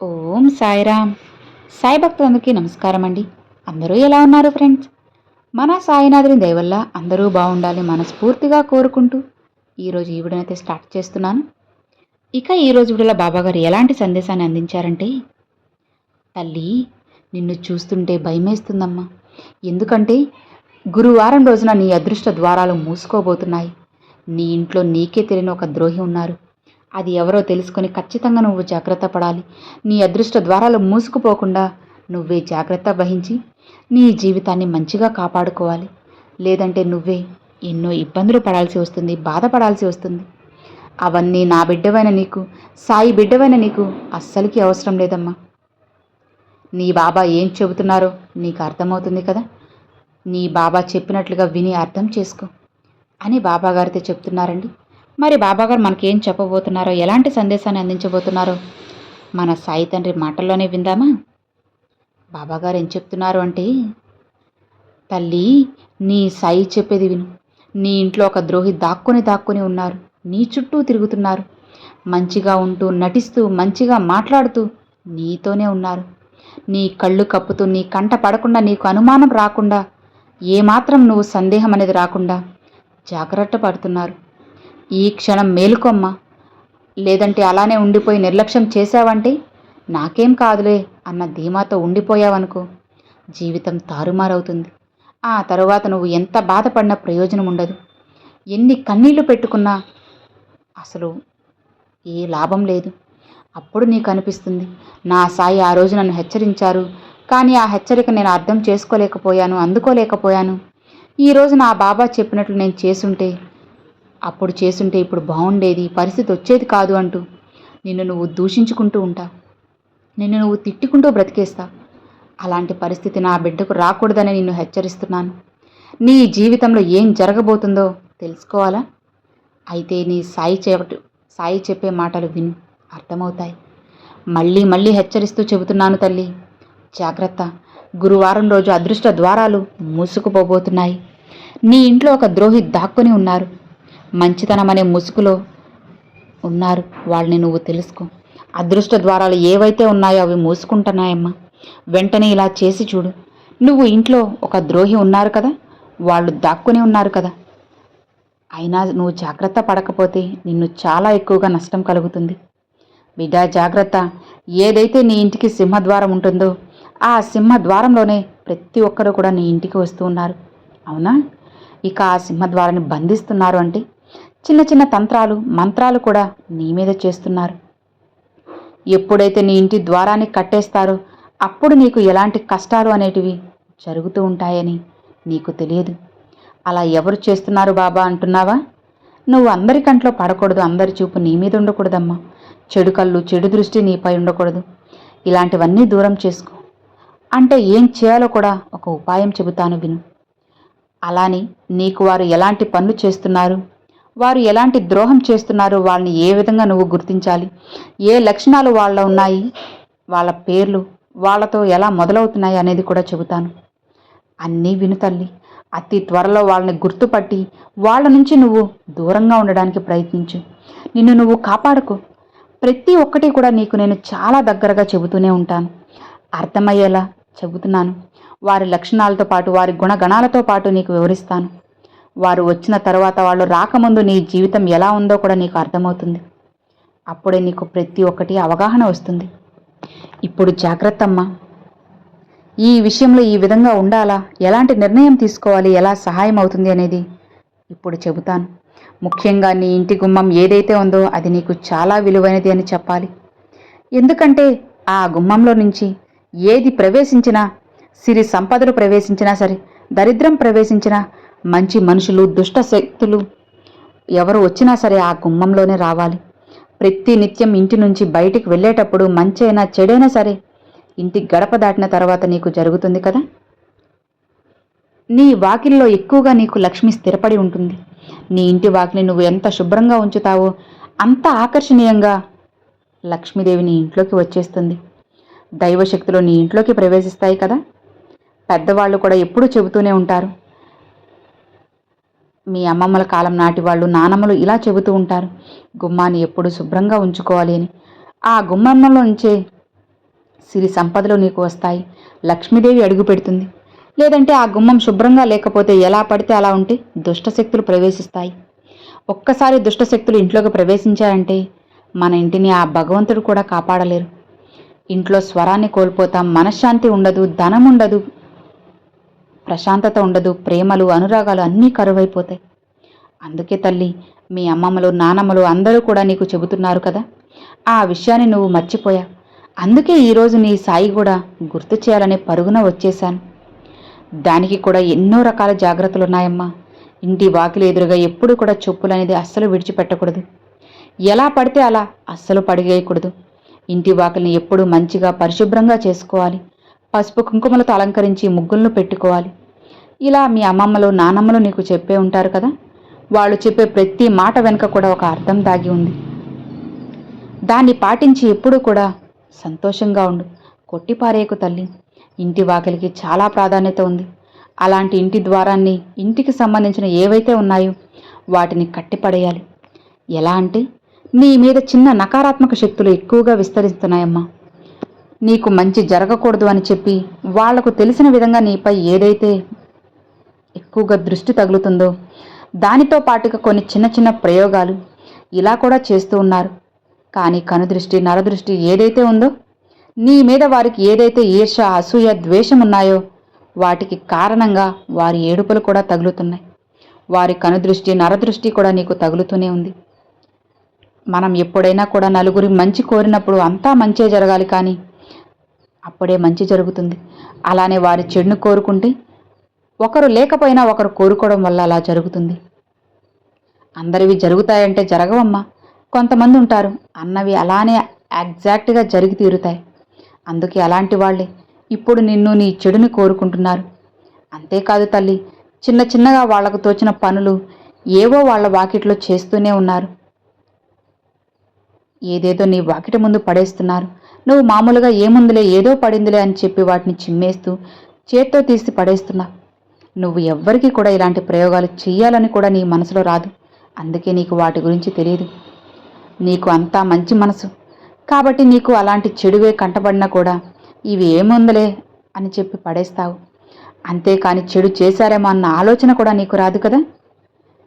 ఓం సాయిరామ్. సాయి భక్తులందరికీ నమస్కారం అండి. అందరూ ఎలా ఉన్నారు ఫ్రెండ్స్? మన సాయినాథుని దయ వల్ల అందరూ బాగుండాలి మనస్ఫూర్తిగా కోరుకుంటూ ఈరోజు ఈ వీడియోనైతే స్టార్ట్ చేస్తున్నాను. ఇక ఈరోజు వీడియోలో బాబాగారు ఎలాంటి సందేశాన్ని అందించారంటే, తల్లి నిన్ను చూస్తుంటే భయమేస్తుందమ్మా. ఎందుకంటే గురువారం రోజున నీ అదృష్ట ద్వారాలు మూసుకోబోతున్నాయి. నీ ఇంట్లో నీకే తెలియని ఒక ద్రోహి ఉన్నారు. అది ఎవరో తెలుసుకొని ఖచ్చితంగా నువ్వు జాగ్రత్త పడాలి. నీ అదృష్ట ద్వారాలు మూసుకుపోకుండా నువ్వే జాగ్రత్త వహించి నీ జీవితాన్ని మంచిగా కాపాడుకోవాలి. లేదంటే నువ్వే ఎన్నో ఇబ్బందులు పడాల్సి వస్తుంది, బాధపడాల్సి వస్తుంది. అవన్నీ నా బిడ్డవైన నీకు, సాయి బిడ్డవైన నీకు అస్సలకి అవసరం లేదమ్మా. నీ బాబా ఏం చెబుతున్నారో నీకు అర్థమవుతుంది కదా. నీ బాబా చెప్పినట్లుగా విని అర్థం చేసుకో అని బాబాగారితో చెప్తున్నారండి. మరి బాబాగారు మనకేం చెప్పబోతున్నారో, ఎలాంటి సందేశాన్ని అందించబోతున్నారో మన సాయి తండ్రి మాటల్లోనే విందామా. బాబాగారు ఏం చెప్తున్నారు అంటే, తల్లి నీ సాయి చెప్పేది విను. నీ ఇంట్లో ఒక ద్రోహి దాక్కుని ఉన్నారు. నీ చుట్టూ తిరుగుతున్నారు. మంచిగా ఉంటూ, నటిస్తూ, మంచిగా మాట్లాడుతూ నీతోనే ఉన్నారు. నీ కళ్ళు కప్పుతూ, నీ కంట పడకుండా, నీకు అనుమానం రాకుండా, ఏమాత్రం నువ్వు సందేహం అనేది రాకుండా జాగ్రత్త పడుతున్నారు. ఈ క్షణం మేలుకొమ్మా. లేదంటే అలానే ఉండిపోయి నిర్లక్ష్యం చేశావంటే నాకేం కాదులే అన్న ధీమాతో ఉండిపోయావనుకో, జీవితం తారుమారవుతుంది. ఆ తరువాత నువ్వు ఎంత బాధపడినా ప్రయోజనం ఉండదు. ఎన్ని కన్నీళ్లు పెట్టుకున్నా అసలు ఏ లాభం లేదు. అప్పుడు నీకు అనిపిస్తుంది, నా సాయి ఆ రోజు నన్ను హెచ్చరించారు, కానీ ఆ హెచ్చరిక నేను అర్థం చేసుకోలేకపోయాను, అందుకోలేకపోయాను. ఈరోజు నా బాబా చెప్పినట్లు నేను చేసుంటే ఇప్పుడు బాగుండేది, పరిస్థితి వచ్చేది కాదు అంటూ నిన్ను నువ్వు దూషించుకుంటూ ఉంటావు. నిన్ను నువ్వు తిట్టుకుంటూ బ్రతికేస్తావు. అలాంటి పరిస్థితి నా బిడ్డకు రాకూడదని నిన్ను హెచ్చరిస్తున్నాను. నీ జీవితంలో ఏం జరగబోతుందో తెలుసుకోవాలా? అయితే నీ సాయి చెప్పే మాటలు విను, అర్థమవుతాయి. మళ్ళీ మళ్ళీ హెచ్చరిస్తూ చెబుతున్నాను తల్లి, జాగ్రత్త. గురువారం రోజు అదృష్ట ద్వారాలు మూసుకుపోబోతున్నాయి. నీ ఇంట్లో ఒక ద్రోహి దాక్కుని ఉన్నారు. మంచితనం అనే ముసుగులో ఉన్నారు. వాళ్ళని నువ్వు తెలుసుకో. అదృష్ట ద్వారాలు ఏవైతే ఉన్నాయో అవి మూసుకుంటున్నాయమ్మా. వెంటనే ఇలా చేసి చూడు. నువ్వు ఇంట్లో ఒక ద్రోహి ఉన్నారు కదా, వాళ్ళు దాక్కుని ఉన్నారు కదా. అయినా నువ్వు జాగ్రత్త పడకపోతే నిన్ను చాలా ఎక్కువగా నష్టం కలుగుతుంది. బిడ్డ జాగ్రత్త. ఏదైతే నీ ఇంటికి సింహద్వారం ఉంటుందో ఆ సింహద్వారంలోనే ప్రతి ఒక్కరూ కూడా నీ ఇంటికి వస్తూ ఉన్నారు. అవునా? ఇక ఆ సింహద్వారాన్ని బంధిస్తున్నారు అంటే చిన్న చిన్న తంత్రాలు, మంత్రాలు కూడా నీ మీద చేస్తున్నారు. ఎప్పుడైతే నీ ఇంటి ద్వారాన్ని కట్టేస్తారో అప్పుడు నీకు ఎలాంటి కష్టాలు అనేటివి జరుగుతూ ఉంటాయని నీకు తెలియదు. అలా ఎవరు చేస్తున్నారు బాబా అంటున్నావా? నువ్వు అందరి కంట్లో పడకూడదు, అందరి చూపు నీ మీద ఉండకూడదమ్మా. చెడు కళ్ళు, చెడు దృష్టి నీపై ఉండకూడదు. ఇలాంటివన్నీ దూరం చేసుకో. అంటే ఏం చేయాలో కూడా ఒక ఉపాయం చెబుతాను విను. అలానే నీకు వారు ఎలాంటి పనులు చేస్తున్నారు, వారు ఎలాంటి ద్రోహం చేస్తున్నారు, వాళ్ళని ఏ విధంగా నువ్వు గుర్తించాలి, ఏ లక్షణాలు వాళ్ళ ఉన్నాయి, వాళ్ళ పేర్లు వాళ్ళతో ఎలా మొదలవుతున్నాయి అనేది కూడా చెబుతాను. అన్నీ విను తల్లి. అతి త్వరలో వాళ్ళని గుర్తుపట్టి వాళ్ళ నుంచి నువ్వు దూరంగా ఉండడానికి ప్రయత్నించు. నిన్ను నువ్వు కాపాడుకో. ప్రతి ఒక్కటి కూడా నీకు నేను చాలా దగ్గరగా చెబుతూనే ఉంటాను. అర్థమయ్యేలా చెబుతున్నాను. వారి లక్షణాలతో పాటు, వారి గుణగణాలతో పాటు నీకు వివరిస్తాను. వారు వచ్చిన తర్వాత, వాళ్ళు రాకముందు నీ జీవితం ఎలా ఉందో కూడా నీకు అర్థమవుతుంది. అప్పుడే నీకు ప్రతి ఒక్కటి అవగాహన వస్తుంది. ఇప్పుడు జాగ్రత్త అమ్మా. ఈ విషయంలో ఈ విధంగా ఉండాలా, ఎలాంటి నిర్ణయం తీసుకోవాలి, ఎలా సహాయం అవుతుంది అనేది ఇప్పుడు చెబుతాను. ముఖ్యంగా నీ ఇంటి గుమ్మం ఏదైతే ఉందో అది నీకు చాలా విలువైనది అని చెప్పాలి. ఎందుకంటే ఆ గుమ్మంలో నుంచి ఏది ప్రవేశించినా, సిరి సంపదలు ప్రవేశించినా సరే, దరిద్రం ప్రవేశించినా, మంచి మనుషులు, దుష్ట శక్తులు ఎవరు వచ్చినా సరే ఆ గుమ్మంలోనే రావాలి. ప్రతి నిత్యం ఇంటి నుంచి బయటికి వెళ్ళేటప్పుడు మంచైనా చెడైనా సరే ఇంటి గడప దాటిన తర్వాత నీకు జరుగుతుంది కదా. నీ వాకిల్లో ఎక్కువగా నీకు లక్ష్మి స్థిరపడి ఉంటుంది. నీ ఇంటి వాకిలి నువ్వు ఎంత శుభ్రంగా ఉంచుతావో అంత ఆకర్షణీయంగా లక్ష్మీదేవి నీ ఇంట్లోకి వచ్చేస్తుంది. దైవశక్తులు నీ ఇంట్లోకి ప్రవేశిస్తాయి కదా. పెద్దవాళ్ళు కూడా ఎప్పుడూ చెబుతూనే ఉంటారు. మీ అమ్మమ్మల కాలం నాటి వాళ్ళు, నానమ్మలు ఇలా చెబుతూ ఉంటారు, గుమ్మాన్ని ఎప్పుడు శుభ్రంగా ఉంచుకోవాలి అని. ఆ గుమ్మంలో నుంచే సిరి సంపదలు నీకు వస్తాయి. లక్ష్మీదేవి అడుగు పెడుతుంది. లేదంటే ఆ గుమ్మం శుభ్రంగా లేకపోతే ఎలా పడితే అలా ఉంటే దుష్టశక్తులు ప్రవేశిస్తాయి. ఒక్కసారి దుష్టశక్తులు ఇంట్లోకి ప్రవేశించాయంటే మన ఇంటిని ఆ భగవంతుడు కూడా కాపాడలేరు. ఇంట్లో స్వరాన్ని కోల్పోతాం, మనశ్శాంతి ఉండదు, ధనం ఉండదు, ప్రశాంతత ఉండదు, ప్రేమలు అనురాగాలు అన్నీ కరువైపోతాయి. అందుకే తల్లి, మీ అమ్మమ్మలు నానమ్మలు అందరూ కూడా నీకు చెబుతున్నారు కదా, ఆ విషయాన్ని నువ్వు మర్చిపోయా. అందుకే ఈరోజు నీ సాయి కూడా గుర్తు చేయాలని పరుగున వచ్చేశాను. దానికి కూడా ఎన్నో రకాల జాగ్రత్తలున్నాయమ్మా. ఇంటి వాకిలి ఎదురుగా ఎప్పుడు కూడా చెప్పులనేది అస్సలు విడిచిపెట్టకూడదు. ఎలా పడితే అలా అస్సలు పడిగేయకూడదు. ఇంటి వాకిలిని ఎప్పుడూ మంచిగా పరిశుభ్రంగా చేసుకోవాలి. పసుపు కుంకుమలతో అలంకరించి ముగ్గులను పెట్టుకోవాలి. ఇలా మీ అమ్మమ్మలు నానమ్మలు నీకు చెప్పే ఉంటారు కదా, వాళ్ళు చెప్పే ప్రతి మాట వెనుక కూడా ఒక అర్థం దాగి ఉంది. దాన్ని పాటించి ఎప్పుడూ కూడా సంతోషంగా ఉండు. కొట్టిపారేయకు తల్లి. ఇంటి వాకిలికి చాలా ప్రాధాన్యత ఉంది. అలాంటి ఇంటి ద్వారాన్ని, ఇంటికి సంబంధించిన ఏవైతే ఉన్నాయో వాటిని కట్టిపడేయాలి. ఎలా అంటే, నీ మీద చిన్న నకారాత్మక శక్తులు ఎక్కువగా విస్తరిస్తున్నాయమ్మా. నీకు మంచి జరగకూడదు అని చెప్పి వాళ్లకు తెలిసిన విధంగా నీపై ఏదైతే ఎక్కువగా దృష్టి తగులుతుందో దానితో పాటుగా కొన్ని చిన్న చిన్న ప్రయోగాలు ఇలా కూడా చేస్తూ ఉన్నారు. కానీ కనుదృష్టి, నరదృష్టి ఏదైతే ఉందో, నీ మీద వారికి ఏదైతే ఈర్ష, అసూయ, ద్వేషం ఉన్నాయో వాటికి కారణంగా వారి ఏడుపులు కూడా తగులుతున్నాయి. వారి కనుదృష్టి, నరదృష్టి కూడా నీకు తగులుతూనే ఉంది. మనం ఎప్పుడైనా కూడా నలుగురి మంచి కోరినప్పుడు అంతా మంచే జరగాలి, కానీ అప్పుడే మంచి జరుగుతుంది. అలానే వారి చెడును కోరుకుంటే ఒకరు లేకపోయినా ఒకరు కోరుకోవడం వల్ల అలా జరుగుతుంది. అందరివి జరుగుతాయంటే జరగవమ్మా. కొంతమంది ఉంటారు, అన్నవి అలానే ఎగ్జాక్ట్గా జరిగి తీరుతాయి. అందుకే అలాంటి వాళ్ళే ఇప్పుడు నిన్ను నీ చెడుని కోరుకుంటున్నారు. అంతేకాదు తల్లి, చిన్న చిన్నగా వాళ్లకు తోచిన పనులు ఏవో వాళ్ళ వాకిట్లో చేస్తూనే ఉన్నారు. ఏదేదో నీ వాకిటి ముందు పడేస్తున్నారు. నువ్వు మామూలుగా ఏముందిలే, ఏదో పడిందిలే అని చెప్పి వాటిని చిమ్మేస్తూ చేత్తో తీసి పడేస్తున్నావు. నువ్వు ఎవ్వరికీ కూడా ఇలాంటి ప్రయోగాలు చెయ్యాలని కూడా నీ మనసులో రాదు. అందుకే నీకు వాటి గురించి తెలియదు. నీకు అంతా మంచి మనసు కాబట్టి నీకు అలాంటి చెడువే కంటపడినా కూడా ఇవి ఏముందలే అని చెప్పి పడేస్తావు. అంతేకాని చెడు చేశారేమో అన్న ఆలోచన కూడా నీకు రాదు కదా.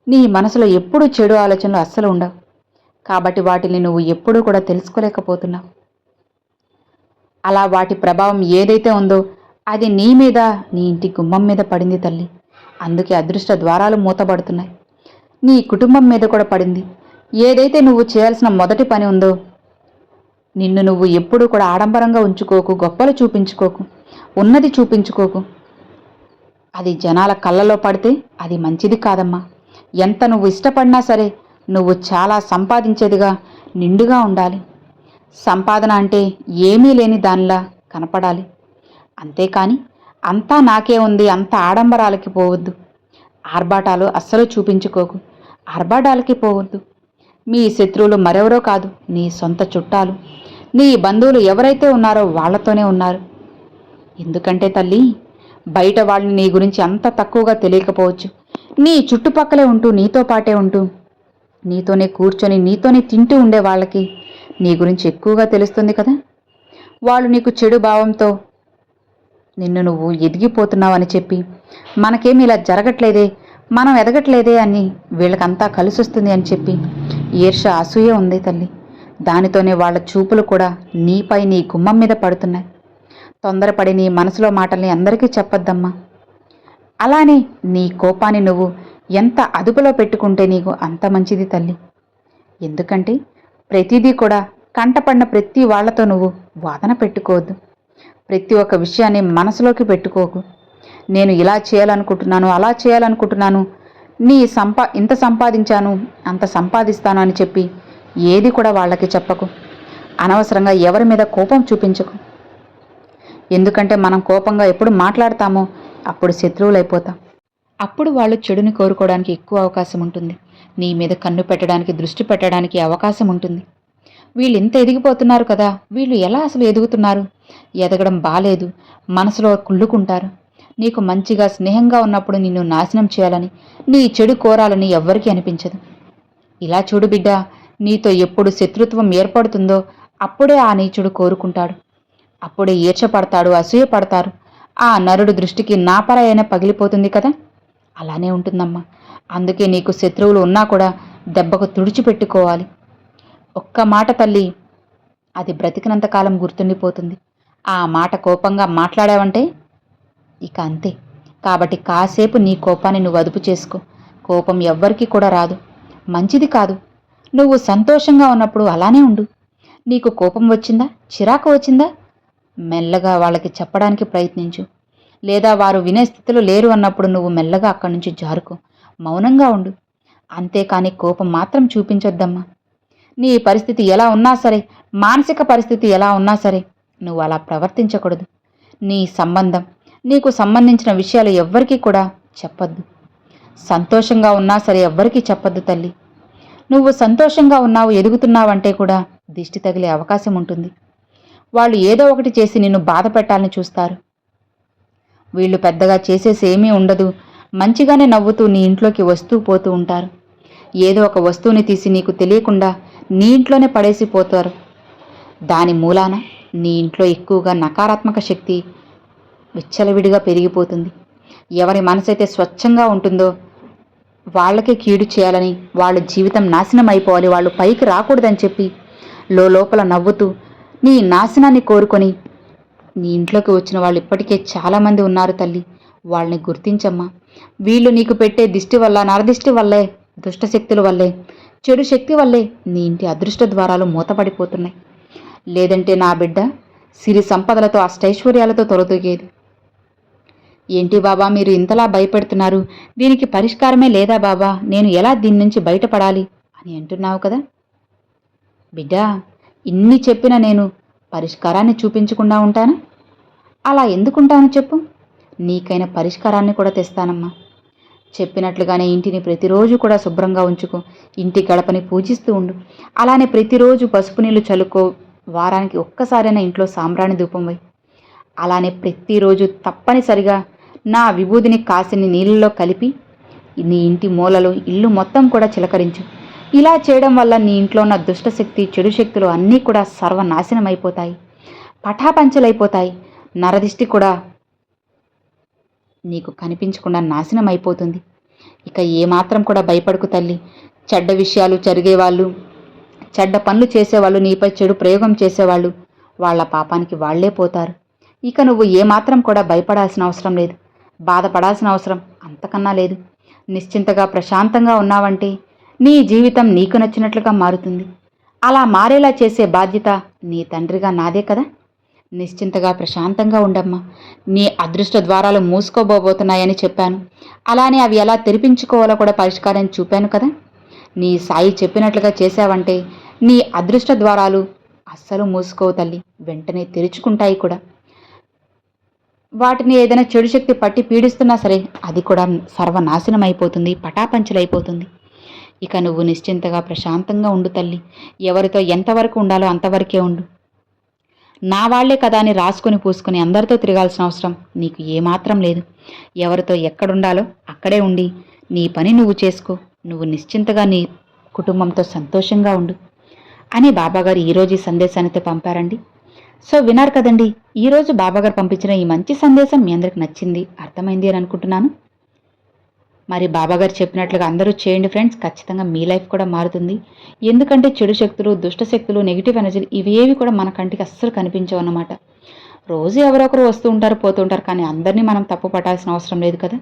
నీ మనసులో ఎప్పుడూ చెడు ఆలోచనలు అస్సలు ఉండవు. కాబట్టి వాటిని నువ్వు ఎప్పుడూ కూడా తెలుసుకోలేకపోతున్నావు. అలా వాటి ప్రభావం ఏదైతే ఉందో అది నీ మీద, నీ ఇంటి గుమ్మం మీద పడింది తల్లి. అందుకే అదృష్ట ద్వారాలు మూతబడుతున్నాయి. నీ కుటుంబం మీద కూడా పడింది. ఏదైతే నువ్వు చేయాల్సిన మొదటి పని ఉందో, నిన్ను నువ్వు ఎప్పుడూ కూడా ఆడంబరంగా ఉంచుకోకు, గొప్పలు చూపించుకోకు, ఉన్నది చూపించుకోకు. అది జనాల కళ్ళలో పడితే అది మంచిది కాదమ్మా. ఎంత నువ్వు ఇష్టపడినా సరే నువ్వు చాలా సంపాదించేదిగా, నిండుగా ఉండాలి. సంపాదన అంటే ఏమీ లేని దానిలా కనపడాలి. అంతేకాని అంతా నాకే ఉంది, అంత ఆడంబరాలకి పోవద్దు. ఆర్భాటాలు అస్సలు చూపించుకోకు. ఆర్భాటాలకి పోవద్దు. మీ శత్రువులు మరెవరో కాదు, నీ సొంత చుట్టాలు, నీ బంధువులు ఎవరైతే ఉన్నారో వాళ్లతోనే ఉన్నారు. ఎందుకంటే తల్లి, బయట వాళ్ళని నీ గురించి అంత తక్కువగా తెలియకపోవచ్చు. నీ చుట్టుపక్కలే ఉంటూ, నీతో పాటే ఉంటూ, నీతోనే కూర్చొని, నీతోనే తింటూ ఉండే వాళ్ళకి నీ గురించి ఎక్కువగా తెలుస్తుంది కదా. వాళ్ళు నీకు చెడు భావంతో నిన్ను నువ్వు ఎదిగిపోతున్నావని చెప్పి, మనకేమి ఇలా జరగట్లేదే, మనం ఎదగట్లేదే అని వీళ్ళకంతా కలిసొస్తుంది అని చెప్పి ఈర్ష, అసూయ ఉంది తల్లి. దానితోనే వాళ్ళ చూపులు కూడా నీపై, నీ గుమ్మం మీద పడుతున్నాయి. తొందరపడి నీ మనసులో మాటల్ని అందరికీ చెప్పొద్దమ్మా. అలానే నీ కోపాన్ని నువ్వు ఎంత అదుపులో పెట్టుకుంటే నీకు అంత మంచిది తల్లి. ఎందుకంటే ప్రతిదీ కూడా కంటపడిన ప్రతి వాళ్లతో నువ్వు వాదన పెట్టుకోవద్దు. ప్రతి ఒక్క విషయాన్ని మనసులోకి పెట్టుకోకు. నేను ఇలా చేయాలనుకుంటున్నాను, అలా చేయాలనుకుంటున్నాను, ఇంత సంపాదించాను, అంత సంపాదిస్తాను అని చెప్పి ఏది కూడా వాళ్ళకి చెప్పకు. అనవసరంగా ఎవరి మీద కోపం చూపించకు. ఎందుకంటే మనం కోపంగా ఎప్పుడు మాట్లాడతామో అప్పుడు శత్రువులైపోతాం. అప్పుడు వాళ్ళు చెడుని కోరుకోవడానికి ఎక్కువ అవకాశం ఉంటుంది. నీ మీద కన్ను పెట్టడానికి, దృష్టి పెట్టడానికి అవకాశం ఉంటుంది. వీళ్ళు ఇంత ఎదిగిపోతున్నారు కదా, వీళ్ళు ఎలా అసలు ఎదుగుతున్నారు, ఎదగడం బాలేదు, మనసులో కుళ్ళుకుంటారు. నీకు మంచిగా స్నేహంగా ఉన్నప్పుడు నిన్ను నాశనం చేయాలని, నీ చెడు కోరాలని ఎవ్వరికీ అనిపించదు. ఇలా చూడు బిడ్డ, నీతో ఎప్పుడు శత్రుత్వం ఏర్పడుతుందో అప్పుడే ఆ నీచుడు కోరుకుంటాడు. అప్పుడే ఈర్ష్యపడతాడు, అసూయపడతారు. ఆ నరుడు దృష్టికి నా పర అయినా పగిలిపోతుంది కదా. అలానే ఉంటుందమ్మా. అందుకే నీకు శత్రువులు ఉన్నా కూడా దెబ్బకు తుడిచిపెట్టుకోవాలి. ఒక్క మాట తల్లి, అది బ్రతికినంతకాలం గుర్తుండిపోతుంది. ఆ మాట కోపంగా మాట్లాడావంటే ఇక అంతే. కాబట్టి కాసేపు నీ కోపాన్ని నువ్వు అదుపు చేసుకో. కోపం ఎవ్వరికీ కూడా రాదు, మంచిది కాదు. నువ్వు సంతోషంగా ఉన్నప్పుడు అలానే ఉండు. నీకు కోపం వచ్చిందా, చిరాకు వచ్చిందా, మెల్లగా వాళ్ళకి చెప్పడానికి ప్రయత్నించు. లేదా వారు వినే స్థితిలో లేరు అన్నప్పుడు నువ్వు మెల్లగా అక్కడి నుంచి జారుకో, మౌనంగా ఉండు. అంతేకాని కోపం మాత్రం చూపించొద్దమ్మా. నీ పరిస్థితి ఎలా ఉన్నా సరే, మానసిక పరిస్థితి ఎలా ఉన్నా సరే, నువ్వు అలా ప్రవర్తించకూడదు. నీ సంబంధం, నీకు సంబంధించిన విషయాలు ఎవ్వరికీ కూడా చెప్పొద్దు. సంతోషంగా ఉన్నా సరే ఎవ్వరికీ చెప్పొద్దు తల్లి. నువ్వు సంతోషంగా ఉన్నావు, ఎదుగుతున్నావంటే కూడా దిష్టి తగిలే అవకాశం ఉంటుంది. వాళ్ళు ఏదో ఒకటి చేసి నిన్ను బాధ పెట్టాలని చూస్తారు. వీళ్ళు పెద్దగా చేసేసేమీ ఉండదు, మంచిగానే నవ్వుతూ నీ ఇంట్లోకి వస్తూ పోతూ ఉంటారు. ఏదో ఒక వస్తువుని తీసి నీకు తెలియకుండా నీ ఇంట్లోనే పడేసిపోతారు. దాని మూలాన నీ ఇంట్లో ఎక్కువగా నకారాత్మక శక్తి విచ్చలవిడిగా పెరిగిపోతుంది. ఎవరి మనసైతే స్వచ్ఛంగా ఉంటుందో వాళ్ళకే కీడు చేయాలని, వాళ్ళ జీవితం నాశనం అయిపోవాలి, వాళ్ళు పైకి రాకూడదని చెప్పి లోపల నవ్వుతూ నీ నాశనాన్ని కోరుకొని నీ ఇంట్లోకి వచ్చిన వాళ్ళు ఇప్పటికే చాలామంది ఉన్నారు తల్లి. వాళ్ళని గుర్తించమ్మా. వీళ్ళు నీకు పెట్టే దిష్టి వల్ల, నరదిష్టి వల్లే, దుష్టశక్తుల వల్లే, చెడు శక్తి వల్లే నీ ఇంటి అదృష్ట ద్వారాలు మూతపడిపోతున్నాయి. లేదంటే నా బిడ్డ సిరి సంపదలతో, అష్టైశ్వర్యాలతో తొలతూగేది. ఏంటి బాబా మీరు ఇంతలా భయపెడుతున్నారు, దీనికి పరిష్కారమే లేదా బాబా, నేను ఎలా దీని నుంచి బయటపడాలి అని అంటున్నావు కదా. బిడ్డా, ఇన్ని చెప్పినా నేను పరిష్కారాన్ని చూపించకుండా ఉంటానా? అలా ఎందుకుంటాను చెప్పు. నీకైన పరిష్కారాన్ని కూడా తెస్తానమ్మా. చెప్పినట్లుగానే ఇంటిని ప్రతిరోజు కూడా శుభ్రంగా ఉంచుకో. ఇంటి గడపని పూజిస్తూ ఉండు. అలానే ప్రతిరోజు పసుపు నీళ్లు చల్లుకో. వారానికి ఒక్కసారైనా ఇంట్లో సాంబ్రాణి ధూపం వై. అలానే ప్రతిరోజు తప్పనిసరిగా నా విభూదిని కాసిని నీళ్ళలో కలిపి నీ ఇంటి మూలలు, ఇల్లు మొత్తం కూడా చిలకరించు. ఇలా చేయడం వల్ల నీ ఇంట్లో ఉన్న దుష్టశక్తి, చెడు శక్తులు అన్నీ కూడా సర్వనాశనం అయిపోతాయి, పటాపంచలైపోతాయి. నరదిష్టి కూడా నీకు కనిపించకుండా నాశనం అయిపోతుంది. ఇక ఏమాత్రం కూడా భయపడకు తల్లి. చెడ్డ విషయాలు జరిగేవాళ్ళు, చెడ్డ పనులు చేసేవాళ్ళు, నీపై చెడు ప్రయోగం చేసేవాళ్ళు, వాళ్ళ పాపానికి వాళ్లే పోతారు. ఇక నువ్వు ఏమాత్రం కూడా భయపడాల్సిన అవసరం లేదు, బాధపడాల్సిన అవసరం అంతకన్నా లేదు. నిశ్చింతగా ప్రశాంతంగా ఉన్నావంటే నీ జీవితం నీకు నచ్చినట్లుగా మారుతుంది. అలా మారేలా చేసే బాధ్యత నీ తండ్రిగా నాదే కదా. నిశ్చింతగా ప్రశాంతంగా ఉండమ్మా. నీ అదృష్ట ద్వారాలు మూసుకోబోతున్నాయని చెప్పాను. అలానే అవి ఎలా తెరిపించుకోవాలో కూడా పరిష్కారం చూపాను కదా. నీ సాయి చెప్పినట్లుగా చేశావంటే నీ అదృష్ట ద్వారాలు అస్సలు మూసుకోవు తల్లి, వెంటనే తెరుచుకుంటాయి కూడా. వాటిని ఏదైనా చెడు శక్తి పట్టి పీడిస్తున్నా సరే అది కూడా సర్వనాశనం అయిపోతుంది, పటాపంచలైపోతుంది. ఇక నువ్వు నిశ్చింతగా ప్రశాంతంగా ఉండు తల్లి. ఎవరితో ఎంతవరకు ఉండాలో అంతవరకే ఉండు. నా వాళ్లే కదా అని రాసుకొని పూసుకొని అందరితో తిరగాల్సిన అవసరం నీకు ఏమాత్రం లేదు. ఎవరితో ఎక్కడుండాలో అక్కడే ఉండి నీ పని నువ్వు చేసుకో. నువ్వు నిశ్చింతగా నీ కుటుంబంతో సంతోషంగా ఉండు అని బాబాగారు ఈరోజు ఈ సందేశాన్ని పంపారండి. సో విన్నారు కదండి, ఈరోజు బాబాగారు పంపించిన ఈ మంచి సందేశం మీ అందరికి నచ్చింది, అర్థమైంది అని అనుకుంటున్నాను. మరి బాబాగారు చెప్పినట్లుగా అందరూ చేయండి ఫ్రెండ్స్. ఖచ్చితంగా మీ లైఫ్ కూడా మారుతుంది. ఎందుకంటే చెడు శక్తులు, దుష్ట శక్తులు, నెగిటివ్ ఎనర్జీలు ఇవేవి కూడా మన కంటికి అస్సలు కనిపించవు అన్నమాట. రోజు ఎవరొకరు వస్తూ ఉంటారు, పోతూ ఉంటారు, కానీ అందరినీ మనం తప్పు పట్టాల్సిన అవసరం లేదు కదా.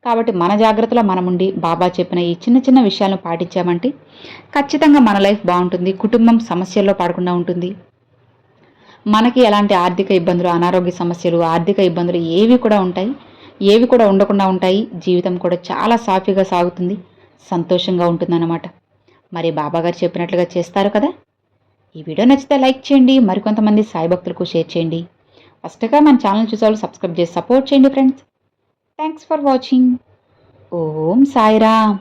కాబట్టి మన జాగ్రత్తలో మనం ఉండి బాబా చెప్పిన ఈ చిన్న చిన్న విషయాలను పాటించామంటే ఖచ్చితంగా మన లైఫ్ బాగుంటుంది. కుటుంబం సమస్యల్లో పడకుండా ఉంటుంది. మనకి ఎలాంటి ఆర్థిక ఇబ్బందులు, అనారోగ్య సమస్యలు, ఆర్థిక ఇబ్బందులు ఏవి కూడా ఉండకుండా ఉంటాయి. జీవితం కూడా చాలా సాఫీగా సాగుతుంది, సంతోషంగా ఉంటుందన్నమాట. మరి బాబాగారు చెప్పినట్లుగా చేస్తారు కదా. ఈ వీడియో నచ్చితే లైక్ చేయండి, మరికొంతమంది సాయి భక్తులకు షేర్ చేయండి. ఫస్ట్గా మన ఛానల్ చూసేవాళ్ళు సబ్స్క్రైబ్ చేసి సపోర్ట్ చేయండి ఫ్రెండ్స్. Thanks for watching. ఓం సాయిరామ్.